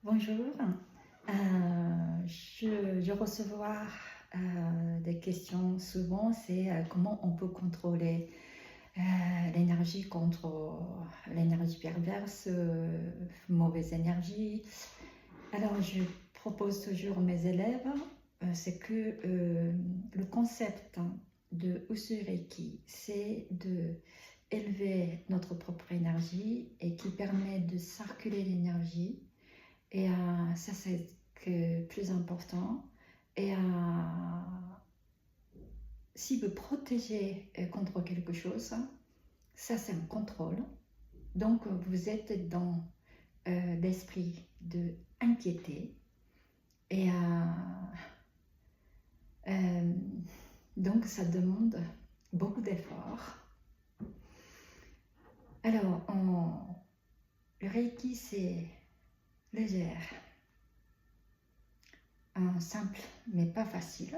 Bonjour. Je reçois des questions souvent, c'est comment on peut contrôler l'énergie contre l'énergie perverse, mauvaise énergie. Alors je propose toujours à mes élèves, c'est que le concept de Usureki, c'est de élever notre propre énergie et qui permet de circuler l'énergie. Et ça, c'est le plus important. Et s'il veut protéger contre quelque chose, ça, c'est un contrôle. Donc, vous êtes dans l'esprit de inquiéter. Et donc, ça demande beaucoup d'efforts. Alors, le Reiki, c'est légère, simple, mais pas facile.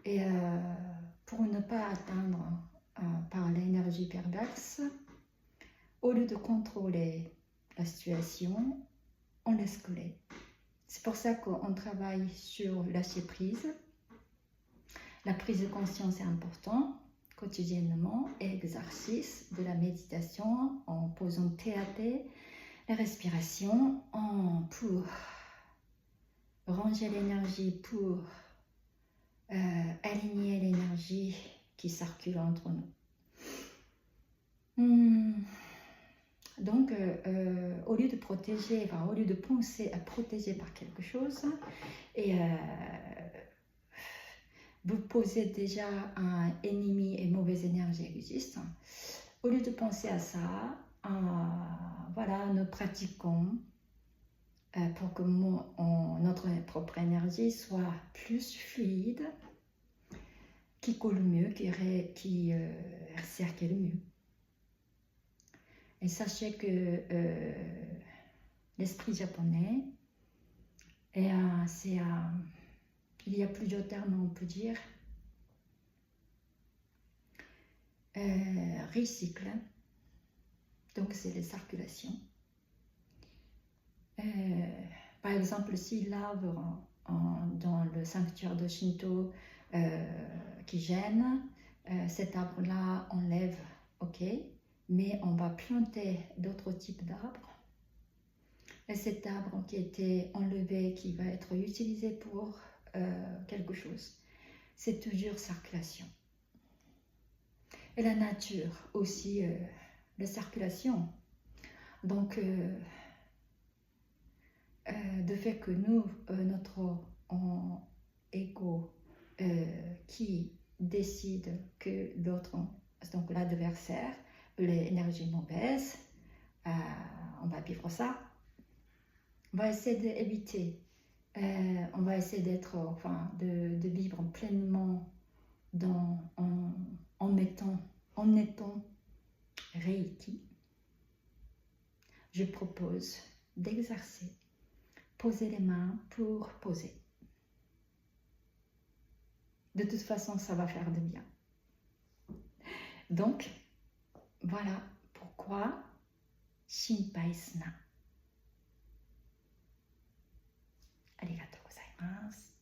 Et pour ne pas atteindre par l'énergie perverse, au lieu de contrôler la situation, on laisse couler. C'est pour ça qu'on travaille sur lâcher prise. La prise de conscience est importante quotidiennement, et exercice de la méditation en posant TAT, la respiration pour ranger l'énergie, pour aligner l'énergie qui circule entre nous. Donc, au lieu de protéger, au lieu de penser à protéger par quelque chose, et vous posez déjà un ennemi et mauvaise énergie existe, au lieu de penser à ça, voilà, nous pratiquons pour que notre propre énergie soit plus fluide, qui coule mieux, qui circule mieux. Et sachez que l'esprit japonais, et il y a plusieurs termes, on peut dire, recycle, donc c'est les circulations. Par exemple, si l'arbre dans le sanctuaire de Shinto qui gêne, cet arbre-là enlève, ok, mais on va planter d'autres types d'arbres. Et cet arbre qui a été enlevé, qui va être utilisé pour quelque chose, c'est toujours circulation. Et la nature aussi, la circulation. Donc, de fait que nous, notre ego qui décide que l'autre, donc l'adversaire, l'énergie mauvaise, on va vivre ça. On va essayer d'éviter, on va essayer d'être, de vivre pleinement en étant Reiki. Je propose d'exercer, poser les mains pour poser. De toute façon, ça va faire de bien. Donc, voilà pourquoi Shinpai Suna. Arigatou gozaimasu.